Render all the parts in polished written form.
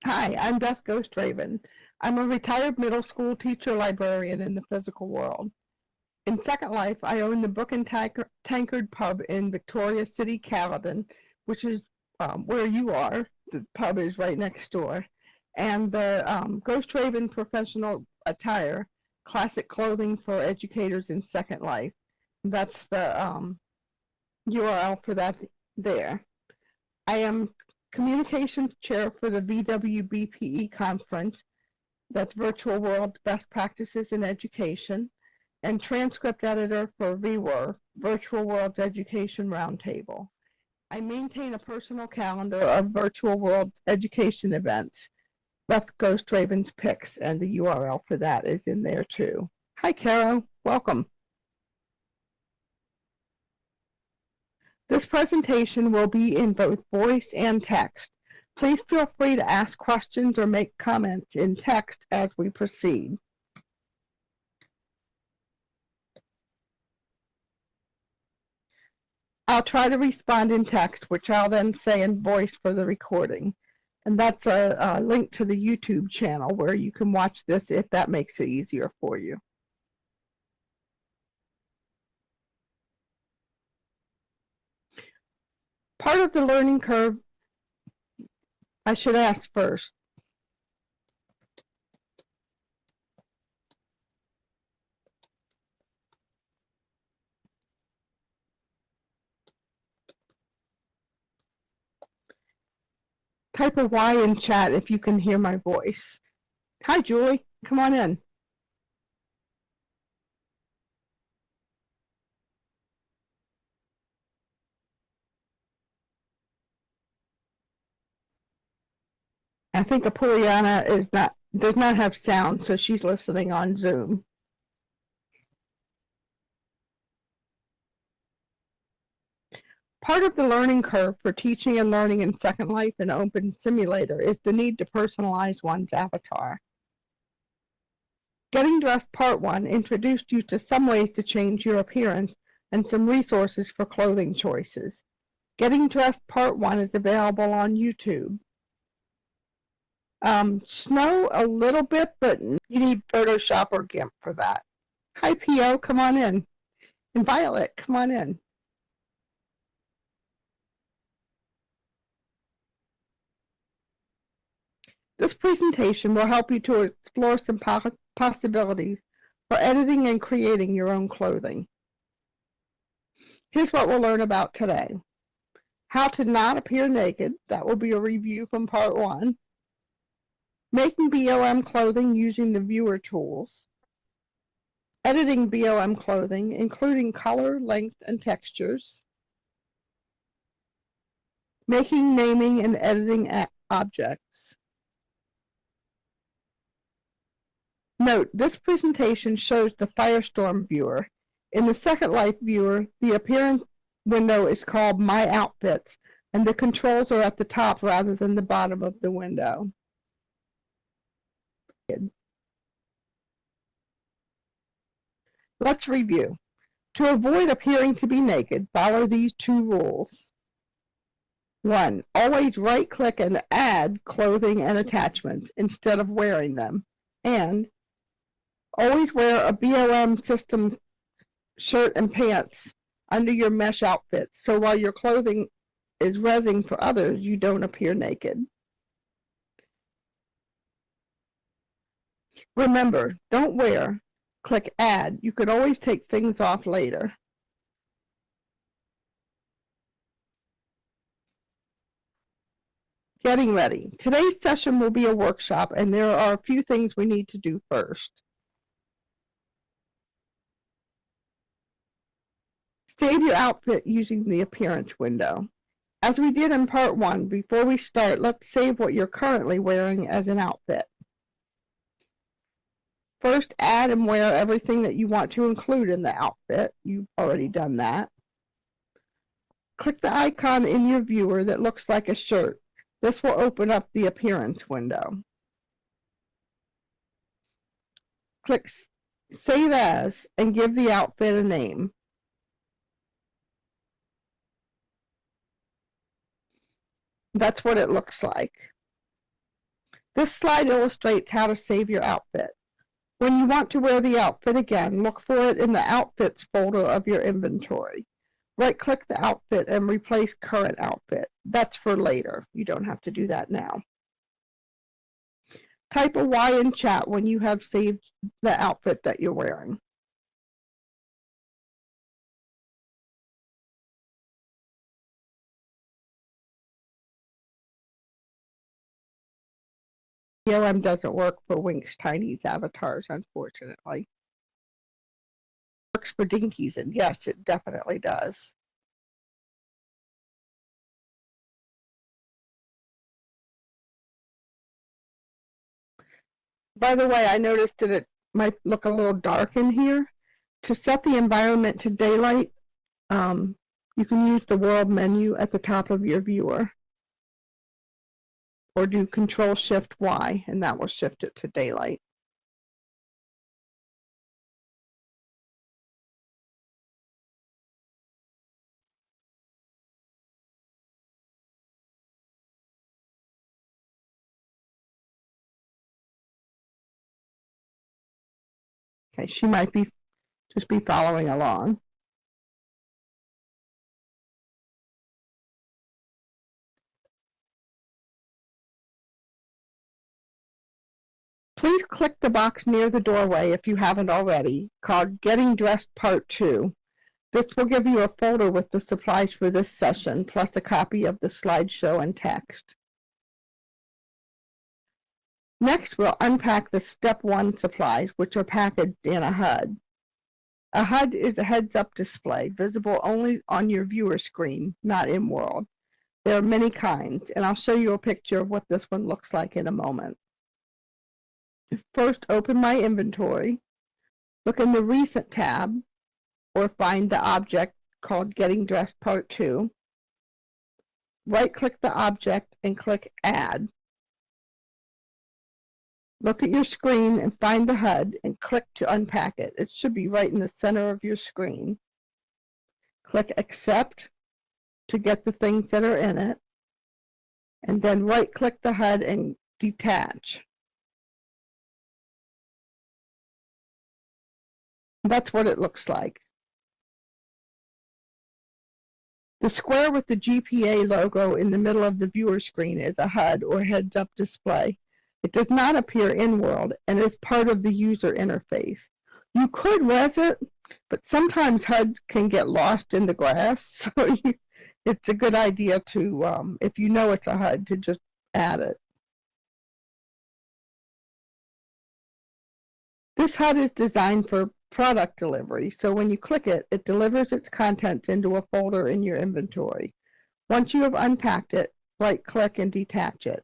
Hi, I'm Beth Ghostraven. I'm a retired middle school teacher librarian in the physical world. In Second Life, I own the Book and Tankard pub in Victoria City, Caledon, which is where you are. The pub is right next door. And the Ghostraven Professional Attire, classic clothing for educators in Second Life. That's the URL for that there. I am communications chair for the VWBPE conference, that's Virtual World Best Practices in Education, and transcript editor for VWER, Virtual World's Education Roundtable. I maintain a personal calendar of Virtual World education events. Beth Ghostraven's picks, and the URL for that is in there too. Hi, Caro. Welcome. This presentation will be in both voice and text. Please feel free to ask questions or make comments in text as we proceed. I'll try to respond in text, which I'll then say in voice for the recording. And that's a link to the YouTube channel where you can watch this if that makes it easier for you. Part of the learning curve, I should ask first. Type a Y in chat if you can hear my voice. Hi, Julie. Come on in. I think Apuliana does not have sound, so she's listening on Zoom. Part of the learning curve for teaching and learning in Second Life and Open Simulator is the need to personalize one's avatar. Getting Dressed Part 1 introduced you to some ways to change your appearance and some resources for clothing choices. Getting Dressed Part 1 is available on YouTube. Snow a little bit, but you need Photoshop or GIMP for that. Hi, P.O., come on in. And Violet, come on in. This presentation will help you to explore some possibilities for editing and creating your own clothing. Here's what we'll learn about today. How to not appear naked. That will be a review from part 1. Making BOM clothing using the viewer tools. Editing BOM clothing, including color, length, and textures. Making, naming, and editing objects. Note, this presentation shows the Firestorm viewer. In the Second Life viewer, the appearance window is called My Outfits, and the controls are at the top rather than the bottom of the window. Let's review. To avoid appearing to be naked, follow these 2 rules. 1. Always right-click and add clothing and attachments instead of wearing them. And always wear a BOM system shirt and pants under your mesh outfit, so while your clothing is rezzing for others, you don't appear naked. Remember, don't wear. Click Add. You could always take things off later. Getting ready. Today's session will be a workshop, and there are a few things we need to do first. Save your outfit using the appearance window. As we did in part 1, before we start, let's save what you're currently wearing as an outfit. First, add and wear everything that you want to include in the outfit. You've already done that. Click the icon in your viewer that looks like a shirt. This will open up the appearance window. Click Save As and give the outfit a name. That's what it looks like. This slide illustrates how to save your outfit. When you want to wear the outfit again, look for it in the Outfits folder of your inventory. Right-click the outfit and replace current outfit. That's for later. You don't have to do that now. Type a Y in chat when you have saved the outfit that you're wearing. BOM doesn't work for Wink's Tiny's avatars, unfortunately. It works for Dinky's, and yes, it definitely does. By the way, I noticed that it might look a little dark in here. To set the environment to daylight, you can use the world menu at the top of your viewer. Or do Control-Shift-Y, and that will shift it to daylight. Okay, she might just be following along. Please click the box near the doorway if you haven't already, called Getting Dressed Part 2. This will give you a folder with the supplies for this session, plus a copy of the slideshow and text. Next, we'll unpack the Step 1 supplies, which are packaged in a HUD. A HUD is a heads-up display, visible only on your viewer screen, not in world. There are many kinds, and I'll show you a picture of what this one looks like in a moment. First, open my inventory, look in the Recent tab, or find the object called Getting Dressed Part 2. Right-click the object and click Add. Look at your screen and find the HUD and click to unpack it. It should be right in the center of your screen. Click Accept to get the things that are in it, and then right-click the HUD and detach. That's what it looks like. The square with the GPA logo in the middle of the viewer screen is a HUD, or heads-up display. It does not appear in world and is part of the user interface. You could res it, but sometimes HUDs can get lost in the grass, so it's a good idea to, if you know it's a HUD, to just add it. This HUD is designed for product delivery, so when you click it, it delivers its contents into a folder in your inventory. Once you have unpacked it, right-click and detach it.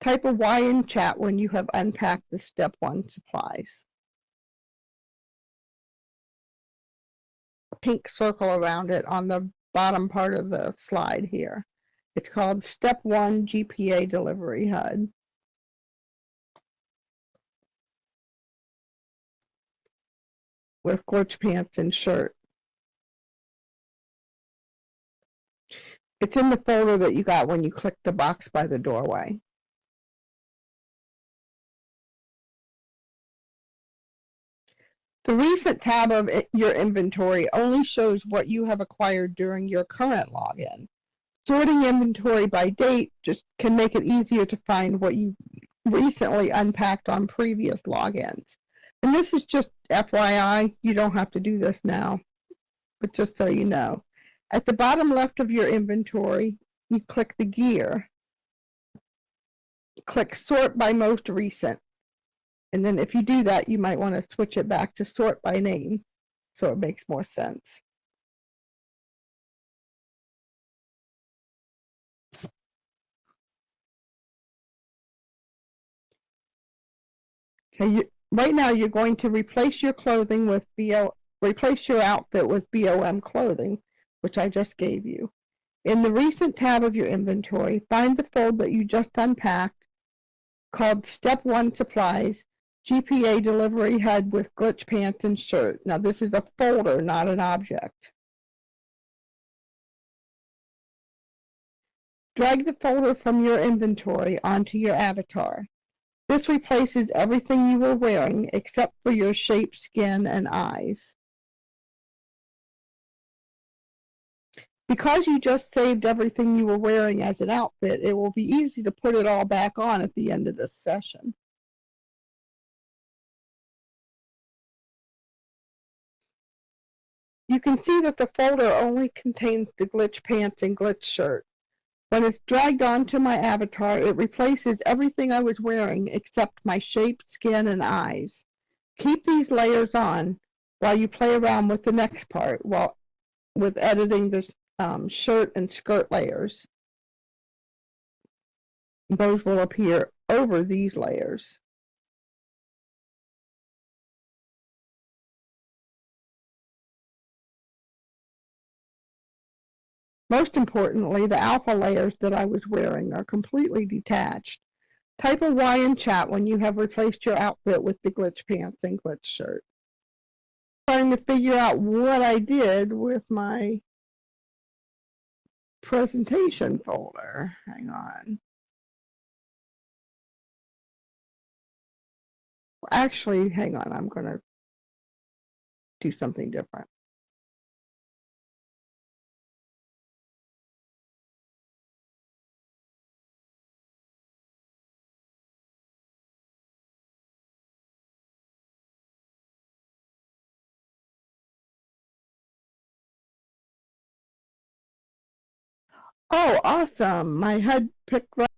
Type a Y in chat when you have unpacked the Step 1 supplies. A pink circle around it on the bottom part of the slide here. It's called Step 1 GPA Delivery HUD. With glitch pants and shirt. It's in the folder that you got when you clicked the box by the doorway. The Recent tab of your inventory only shows what you have acquired during your current login. Sorting inventory by date just can make it easier to find what you recently unpacked on previous logins. And this is just FYI, you don't have to do this now, but just so you know. At the bottom left of your inventory, you click the gear. Click Sort by Most Recent. And then if you do that, you might want to switch it back to Sort by Name, so it makes more sense. Okay, right now you're going to replace your clothing with replace your outfit with BOM clothing, which I just gave you. In the Recent tab of your inventory, find the fold that you just unpacked called Step 1 Supplies, GPA Delivery HUD with glitch pants and shirt. Now this is a folder, not an object. Drag the folder from your inventory onto your avatar. This replaces everything you were wearing except for your shape, skin, and eyes. Because you just saved everything you were wearing as an outfit, it will be easy to put it all back on at the end of this session. You can see that the folder only contains the glitch pants and glitch shirt. When it's dragged onto my avatar, it replaces everything I was wearing except my shape, skin, and eyes. Keep these layers on while you play around with the next part, with editing the shirt and skirt layers. Those will appear over these layers. Most importantly, the alpha layers that I was wearing are completely detached. Type a Y in chat when you have replaced your outfit with the glitch pants and glitch shirt. Trying to figure out what I did with my presentation folder. Hang on. Actually, hang on. I'm going to do something different. Oh, awesome. My head picked right.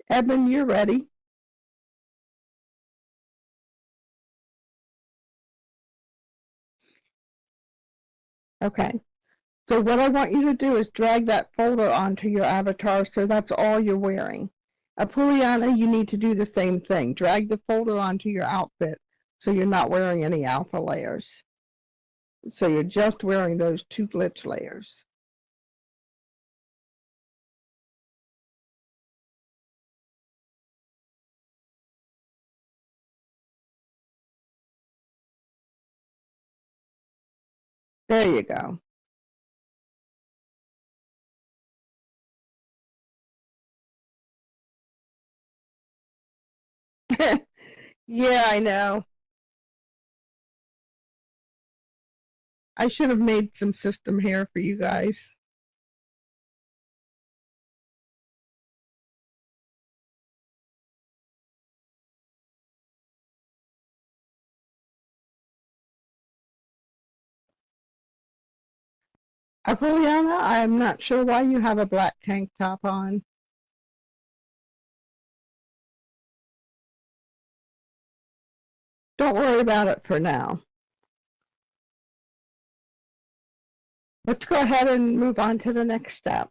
Eben, you're ready. Okay. So what I want you to do is drag that folder onto your avatar so that's all you're wearing. Apuliana, you need to do the same thing. Drag the folder onto your outfit so you're not wearing any alpha layers. So you're just wearing those two glitch layers. There you go. Yeah, I know. I should have made some system hair for you guys. Apuliana, I'm not sure why you have a black tank top on. Don't worry about it for now. Let's go ahead and move on to the next step.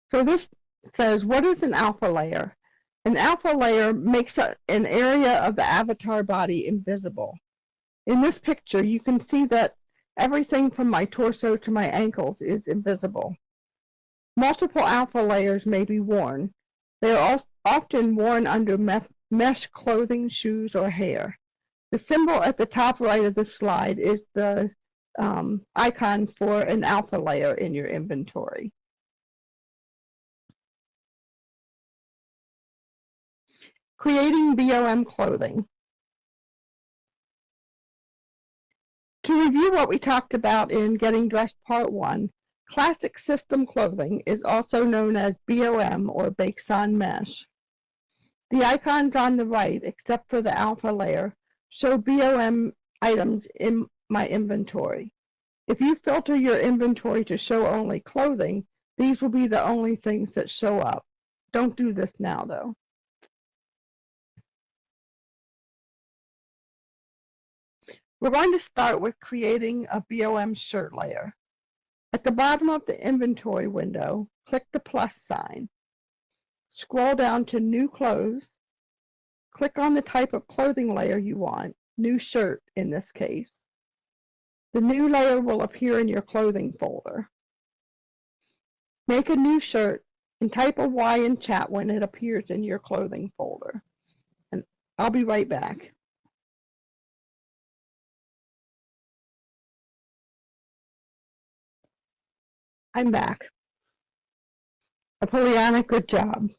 So this says, what is an alpha layer? An alpha layer makes an area of the avatar body invisible. In this picture, you can see that everything from my torso to my ankles is invisible. Multiple alpha layers may be worn. They are often worn under mesh clothing, shoes, or hair. The symbol at the top right of the slide is the icon for an alpha layer in your inventory. Creating BOM clothing. To review what we talked about in Getting Dressed Part 1, classic system clothing is also known as BOM or Bakes-On Mesh. The icons on the right, except for the alpha layer, show BOM items in my inventory. If you filter your inventory to show only clothing, these will be the only things that show up. Don't do this now, though. We're going to start with creating a BOM shirt layer. At the bottom of the inventory window, click the plus sign. Scroll down to New Clothes. Click on the type of clothing layer you want, new shirt in this case. The new layer will appear in your clothing folder. Make a new shirt and type a Y in chat when it appears in your clothing folder. And I'll be right back. I'm back. Apollonic, good job.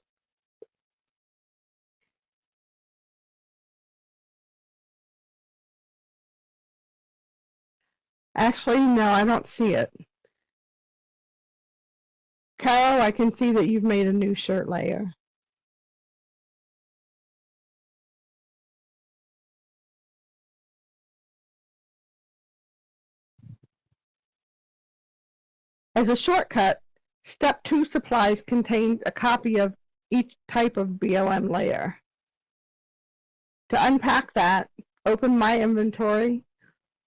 Actually, no, I don't see it. Carol, I can see that you've made a new shirt layer. As a shortcut, Step 2 supplies contains a copy of each type of BOM layer. To unpack that, open My Inventory,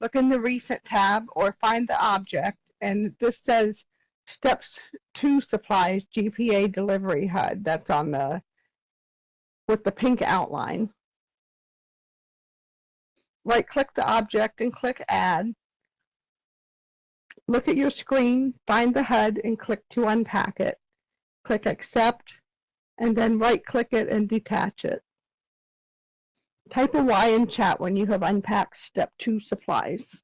look in the Recent tab, or find the object, and this says Step 2 supplies GPA delivery HUD. That's on the with the pink outline. Right-click the object and click Add. Look at your screen, find the HUD, and click to unpack it. Click Accept, and then right-click it and detach it. Type a Y in chat when you have unpacked Step 2 supplies.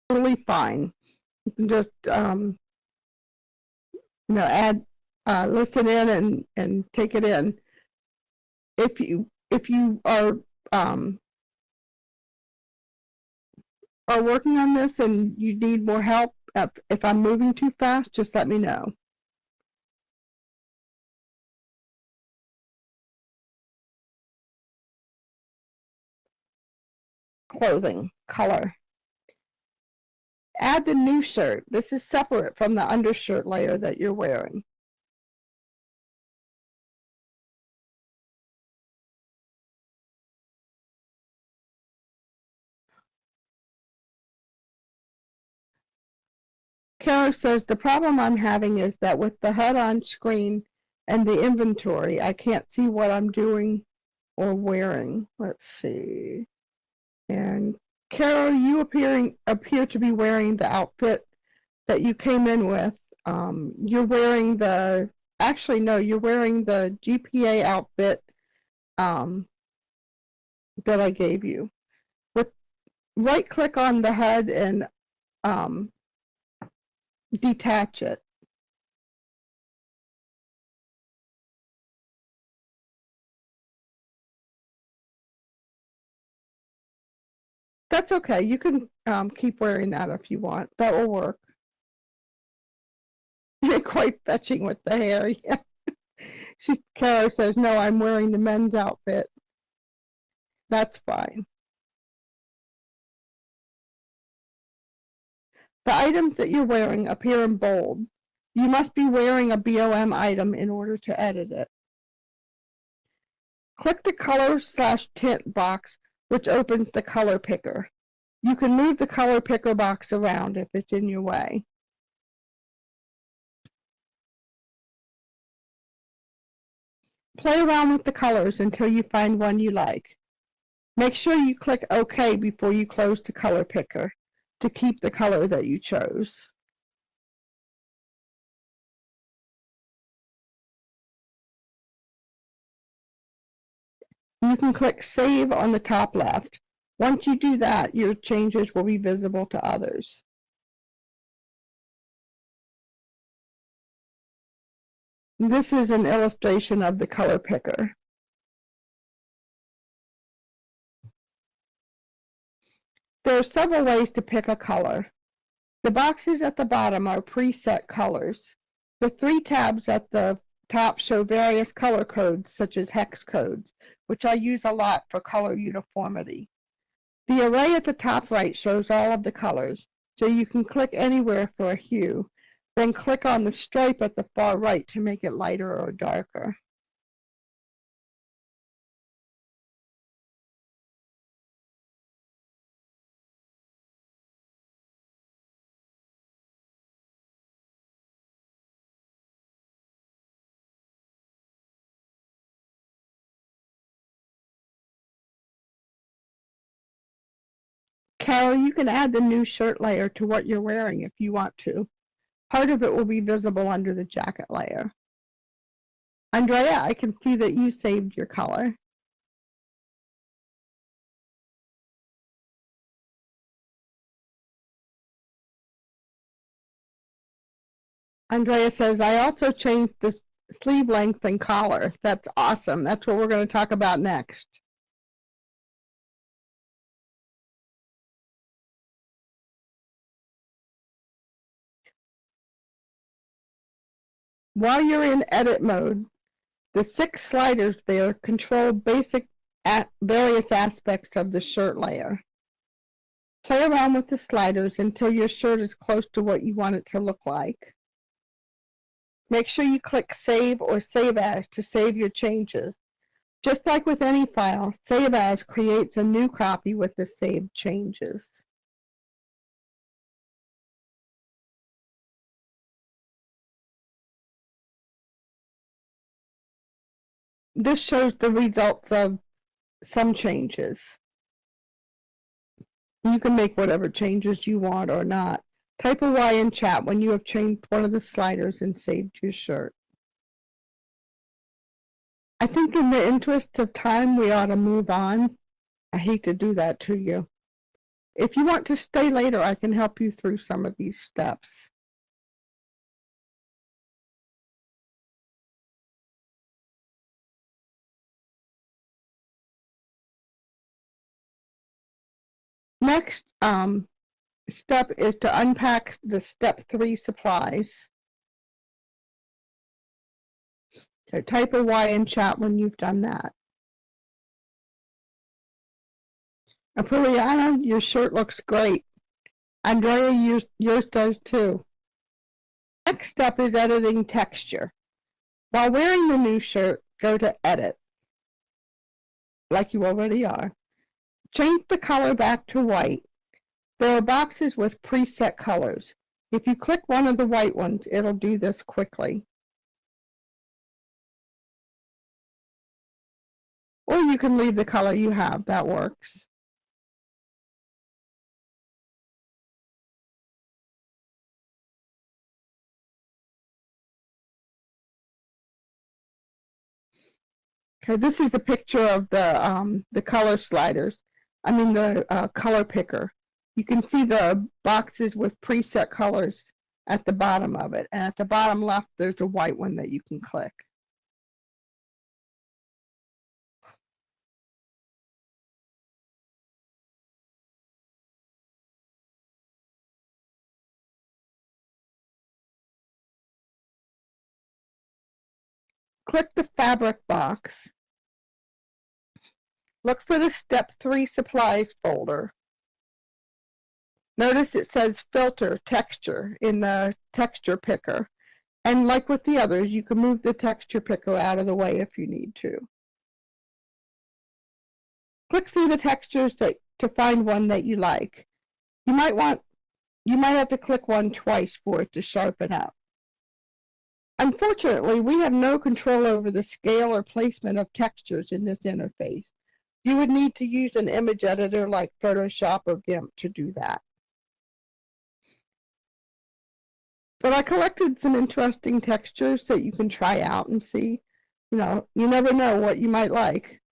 Totally fine. You can just add, listen in and take it in. If you are working on this and you need more help, if I'm moving too fast, just let me know. Clothing, color. Add the new shirt. This is separate from the undershirt layer that you're wearing. Kara says, the problem I'm having is that with the HUD on screen and the inventory, I can't see what I'm doing or wearing. Let's see. And Carol, you appear to be wearing the outfit that you came in with. You're wearing you're wearing the GPA outfit that I gave you. Right-click on the HUD and detach it. That's okay. You can keep wearing that if you want. That will work. You're quite fetching with the hair. Yeah. Kara says, no, I'm wearing the men's outfit. That's fine. The items that you're wearing appear in bold. You must be wearing a BOM item in order to edit it. Click the color/tint box, which opens the color picker. You can move the color picker box around if it's in your way. Play around with the colors until you find one you like. Make sure you click OK before you close the color picker to keep the color that you chose. You can click Save on the top left. Once you do that, your changes will be visible to others. This is an illustration of the color picker. There are several ways to pick a color. The boxes at the bottom are preset colors. The three tabs at the top show various color codes, such as hex codes, which I use a lot for color uniformity. The array at the top right shows all of the colors, so you can click anywhere for a hue, then click on the stripe at the far right to make it lighter or darker. Carol, you can add the new shirt layer to what you're wearing if you want to. Part of it will be visible under the jacket layer. Andrea, I can see that you saved your color. Andrea says, I also changed the sleeve length and collar. That's awesome. That's what we're going to talk about next. While you're in edit mode, the 6 sliders there control various aspects of the shirt layer. Play around with the sliders until your shirt is close to what you want it to look like. Make sure you click Save or Save As to save your changes. Just like with any file, Save As creates a new copy with the saved changes. This shows the results of some changes. You can make whatever changes you want or not. Type a Y in chat when you have changed one of the sliders and saved your shirt. I think in the interest of time, we ought to move on. I hate to do that to you. If you want to stay later, I can help you through some of these steps. Next step is to unpack the step 3 supplies. So type a Y in chat when you've done that. Apuliana, your shirt looks great. Andrea, yours does too. Next step is editing texture. While wearing the new shirt, go to Edit, like you already are. Change the color back to white. There are boxes with preset colors. If you click one of the white ones, it'll do this quickly. Or you can leave the color you have, that works. Okay, this is a picture of the color sliders. I mean the color picker. You can see the boxes with preset colors at the bottom of it. And at the bottom left, there's a white one that you can click. Click the fabric box. Look for the Step 3 Supplies folder. Notice it says Filter Texture in the texture picker. And like with the others, you can move the texture picker out of the way if you need to. Click through the textures to find one that you like. You might have to click one twice for it to sharpen up. Unfortunately, we have no control over the scale or placement of textures in this interface. You would need to use an image editor like Photoshop or GIMP to do that. But I collected some interesting textures that you can try out and see. You never know what you might like.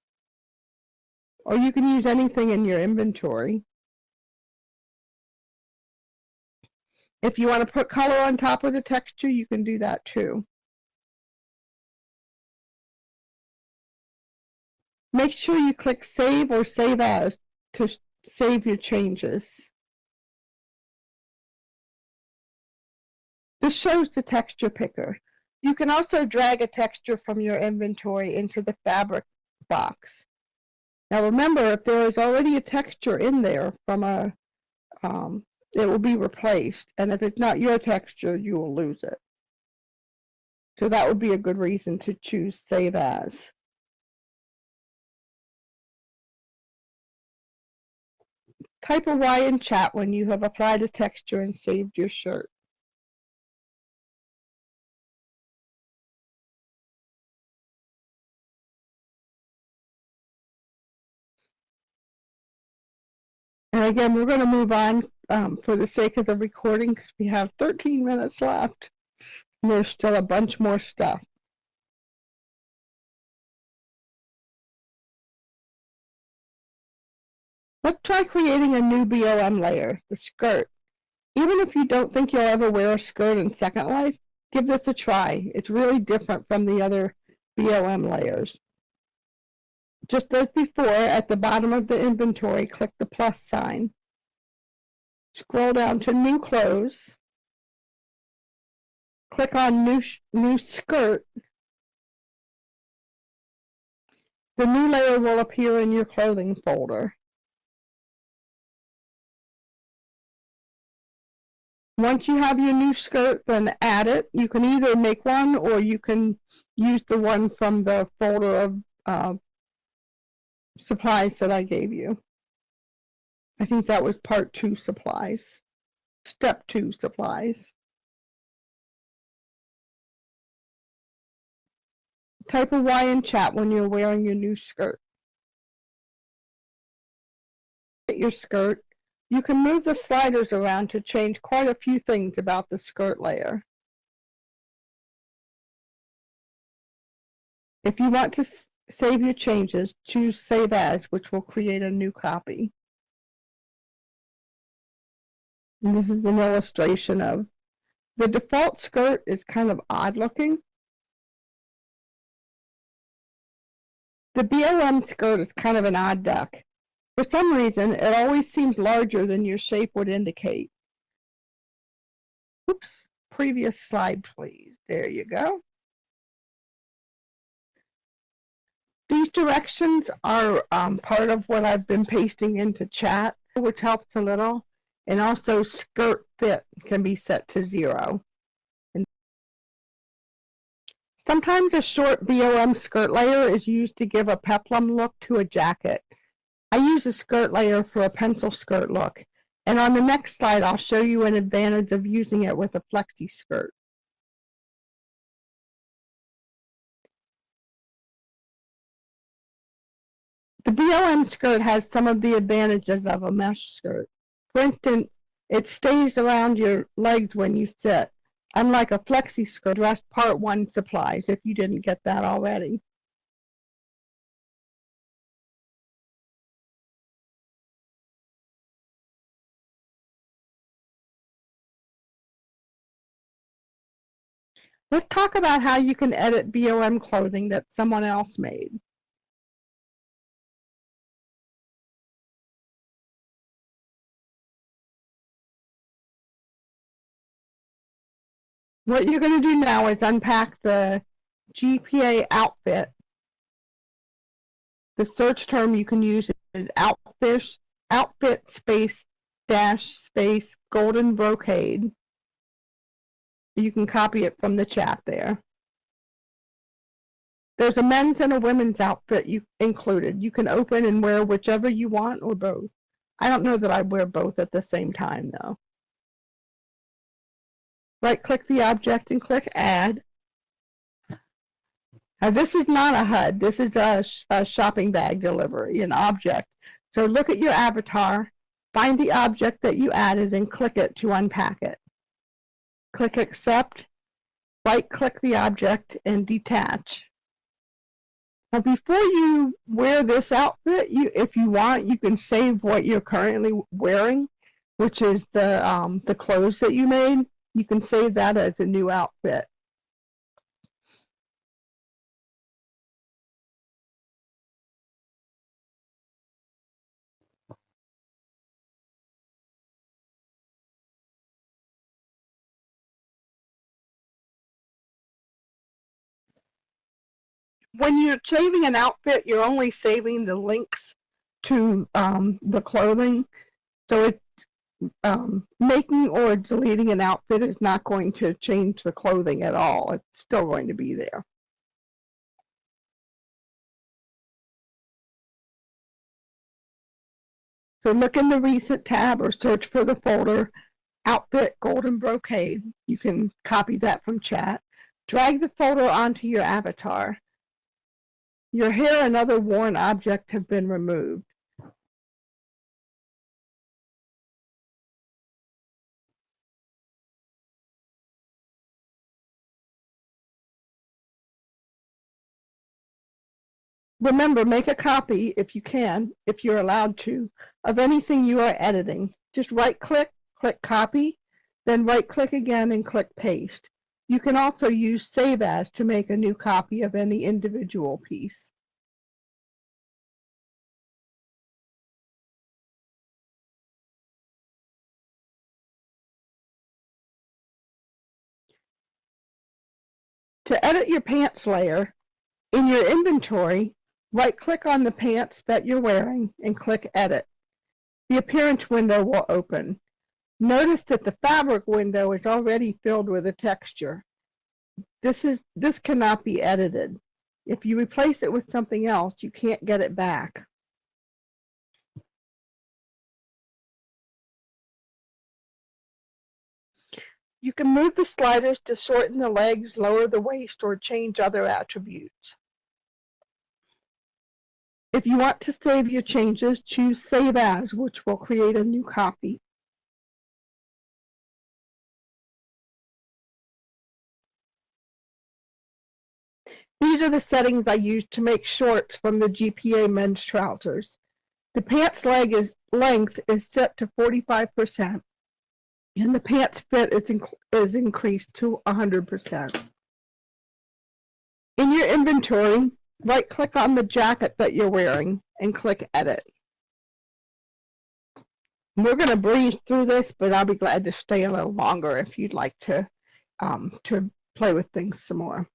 Or you can use anything in your inventory. If you want to put color on top of the texture, you can do that too. Make sure you click Save or Save As to save your changes. This shows the texture picker. You can also drag a texture from your inventory into the fabric box. Now remember, if there is already a texture in there from it will be replaced, and if it's not your texture, you will lose it. So that would be a good reason to choose Save As. Type a Y in chat when you have applied a texture and saved your shirt. And again, we're going to move on for the sake of the recording because we have 13 minutes left. And there's still a bunch more stuff. Let's try creating a new BOM layer, the skirt. Even if you don't think you'll ever wear a skirt in Second Life, give this a try. It's really different from the other BOM layers. Just as before, at the bottom of the inventory, click the plus sign. Scroll down to New Clothes. Click on New Skirt. The new layer will appear in your clothing folder. Once you have your new skirt, then add it. You can either make one or you can use the one from the folder of supplies that I gave you. I think that was part 2 supplies. Step 2 supplies. Type a Y in chat when you're wearing your new skirt. Your skirt. You can move the sliders around to change quite a few things about the skirt layer. If you want to save your changes, choose Save As, which will create a new copy. And this is an illustration of the default skirt is kind of odd looking. The BOM skirt is kind of an odd duck. For some reason, it always seems larger than your shape would indicate. Oops, previous slide, please. There you go. These directions are part of what I've been pasting into chat, which helps a little. And also skirt fit can be set to 0. And sometimes a short BOM skirt layer is used to give a peplum look to a jacket. I use a skirt layer for a pencil skirt look. And on the next slide, I'll show you an advantage of using it with a flexi skirt. The BOM skirt has some of the advantages of a mesh skirt. For instance, it stays around your legs when you sit, unlike a flexi skirt. Address part 1 supplies if you didn't get that already. Let's talk about how you can edit BOM clothing that someone else made. What you're going to do now is unpack the GPA outfit. The search term you can use is outfit space dash space golden brocade. You can copy it from the chat there. There's a men's and a women's outfit included. You can open and wear whichever you want or both. I don't know that I wear both at the same time though. Right-click the object and click Add. Now this is not a HUD. This is a shopping bag delivery, an object. So look at your avatar, find the object that you added and click it to unpack it. Click Accept, right-click the object and detach. Now before you wear this outfit, if you want, you can save what you're currently wearing, which is the clothes that you made. You can save that as a new outfit. When you're saving an outfit, you're only saving the links to the clothing. So making or deleting an outfit is not going to change the clothing at all. It's still going to be there. So look in the Recent tab or search for the folder Outfit Golden Brocade. You can copy that from chat. Drag the photo onto your avatar. Your hair and other worn objects have been removed. Remember, make a copy if you can, if you're allowed to, of anything you are editing. Just right-click, click Copy, then right-click again and click Paste. You can also use Save As to make a new copy of any individual piece. To edit your pants layer, in your inventory, right-click on the pants that you're wearing and click Edit. The Appearance window will open. Notice that the Fabric window is already filled with a texture. This cannot be edited. If you replace it with something else, you can't get it back. You can move the sliders to shorten the legs, lower the waist, or change other attributes. If you want to save your changes, choose Save As, which will create a new copy. These are the settings I use to make shorts from the GPA men's trousers. The pants length is set to 45%, and the pants fit is increased to 100%. In your inventory, right-click on the jacket that you're wearing and click Edit. We're going to breeze through this, but I'll be glad to stay a little longer if you'd like to play with things some more.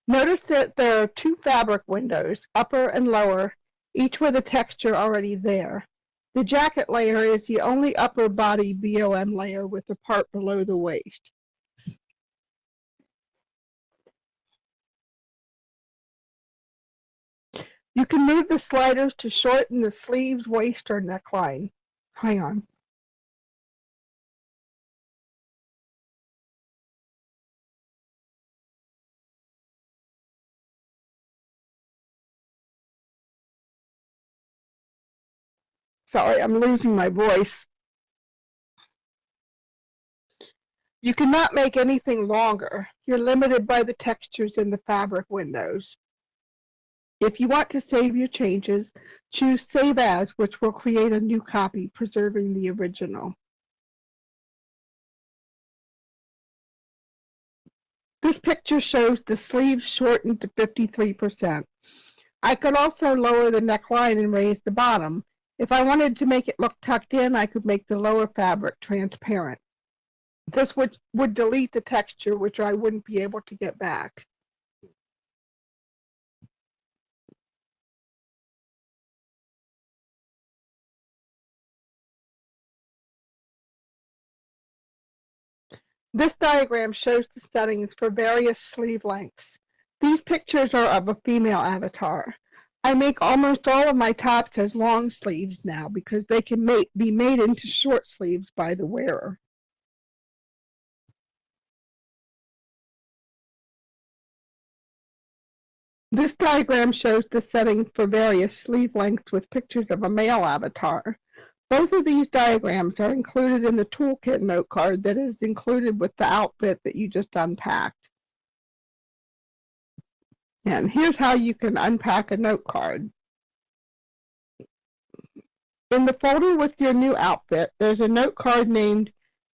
Notice that there are two fabric windows, upper and lower, each with a texture already there. The jacket layer is the only upper body BOM layer with the part below the waist. You can move the sliders to shorten the sleeves, waist, or neckline. Hang on. Sorry, I'm losing my voice. You cannot make anything longer. You're limited by the textures in the fabric windows. If you want to save your changes, choose Save As, which will create a new copy, preserving the original. This picture shows the sleeves shortened to 53%. I could also lower the neckline and raise the bottom. If I wanted to make it look tucked in, I could make the lower fabric transparent. This would delete the texture, which I wouldn't be able to get back. This diagram shows the settings for various sleeve lengths. These pictures are of a female avatar. I make almost all of my tops as long sleeves now because they can be made into short sleeves by the wearer. This diagram shows the settings for various sleeve lengths with pictures of a male avatar. Both of these diagrams are included in the toolkit note card that is included with the outfit that you just unpacked. And here's how you can unpack a note card. In the folder with your new outfit, there's a note card named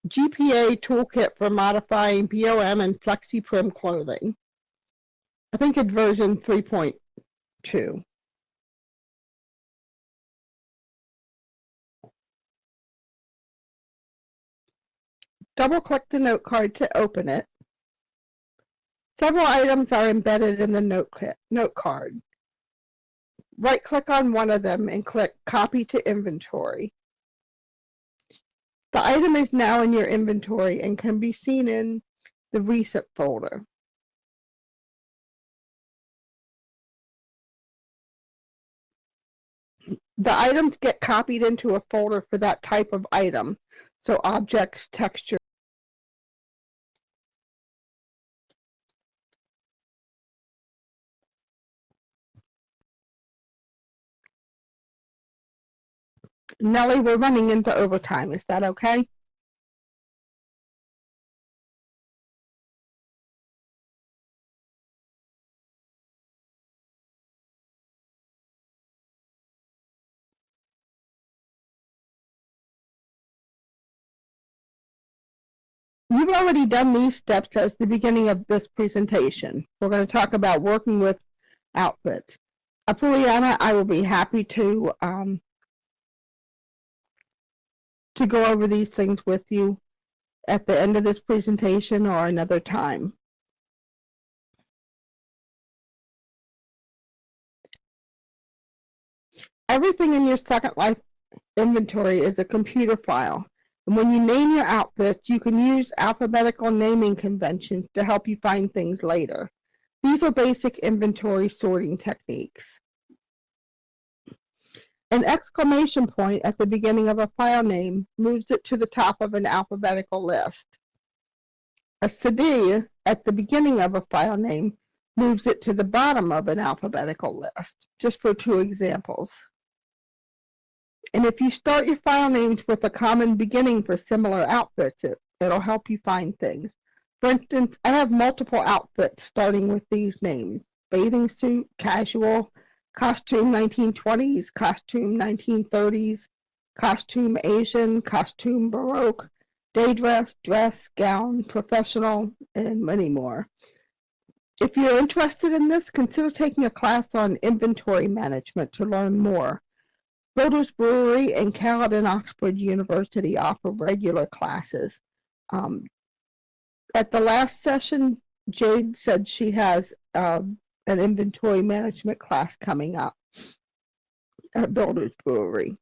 GPA Toolkit for Modifying BOM and Flexi Prim Clothing. I think it's version 3.2. Double-click the note card to open it. Several items are embedded in the note card. Right-click on one of them and click Copy to Inventory. The item is now in your inventory and can be seen in the Recent folder. The items get copied into a folder for that type of item, so objects, texture. Nellie, we're running into overtime. Is that okay? You've already done these steps as the beginning of this presentation. We're going to talk about working with outfits. Apuliana, I will be happy to go over these things with you at the end of this presentation or another time. Everything in your Second Life inventory is a computer file. And when you name your outfits, you can use alphabetical naming conventions to help you find things later. These are basic inventory sorting techniques. An exclamation point at the beginning of a file name moves it to the top of an alphabetical list. A CD at the beginning of a file name moves it to the bottom of an alphabetical list, just for 2 examples. And if you start your file names with a common beginning for similar outfits, it'll help you find things. For instance, I have multiple outfits starting with these names: bathing suit, casual, costume 1920s, costume 1930s, costume Asian, costume Baroque, day dress, dress, gown, professional, and many more. If you're interested in this, consider taking a class on inventory management to learn more. Builders Brewery and Caledon Oxford University offer regular classes. At the last session, Jade said she has an inventory management class coming up at Builders Brewery.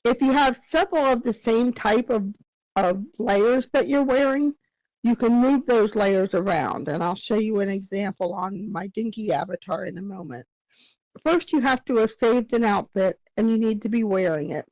If you have several of the same type of layers that you're wearing, you can move those layers around, and I'll show you an example on my Dinky avatar in a moment. First, you have to have saved an outfit, and you need to be wearing it.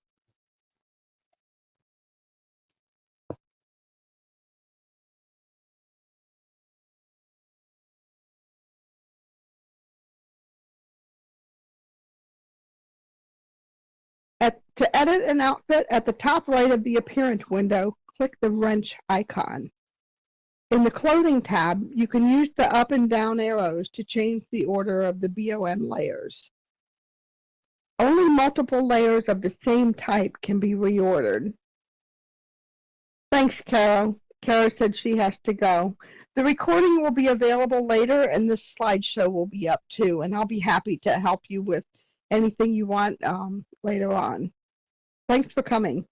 To edit an outfit, at the top right of the Appearance window, click the wrench icon. In the Clothing tab, you can use the up and down arrows to change the order of the BOM layers. Only multiple layers of the same type can be reordered. Thanks, Carol. Kara said she has to go. The recording will be available later, and this slideshow will be up too, and I'll be happy to help you with anything you want later on. Thanks for coming.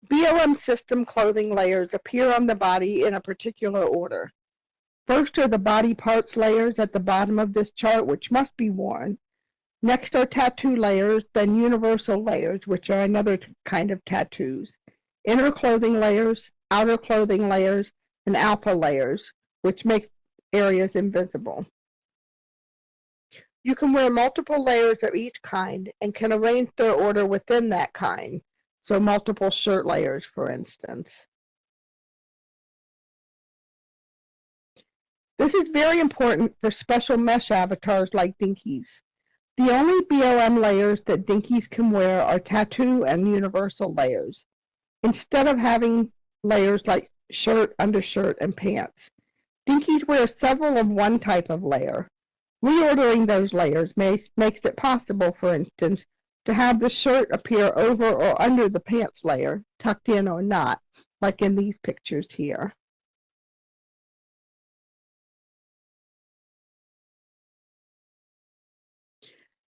BOM system clothing layers appear on the body in a particular order. First are the body parts layers at the bottom of this chart, which must be worn. Next are tattoo layers, then universal layers, which are another kind of tattoos. Inner clothing layers, outer clothing layers, and alpha layers, which make areas invisible. You can wear multiple layers of each kind and can arrange their order within that kind. So multiple shirt layers, for instance. This is very important for special mesh avatars like Dinkies. The only BOM layers that Dinkies can wear are tattoo and universal layers, instead of having layers like shirt, undershirt, and pants. Dinkies wear several of one type of layer. Reordering those layers makes it possible, for instance, to have the shirt appear over or under the pants layer, tucked in or not, like in these pictures here.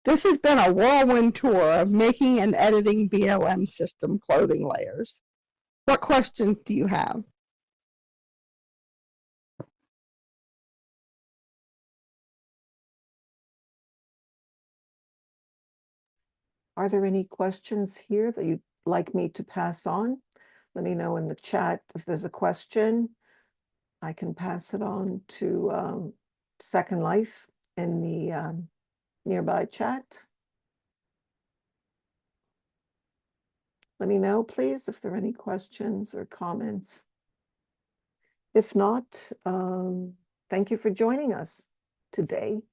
This has been a whirlwind tour of making and editing BOM system clothing layers. What questions do you have? Are there any questions here that you'd like me to pass on? Let me know in the chat if there's a question. I can pass it on to Second Life in the nearby chat. Let me know, please, if there are any questions or comments. If not, thank you for joining us today.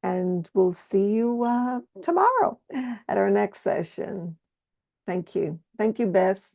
And we'll see you tomorrow at our next session. Thank you. Thank you, Beth.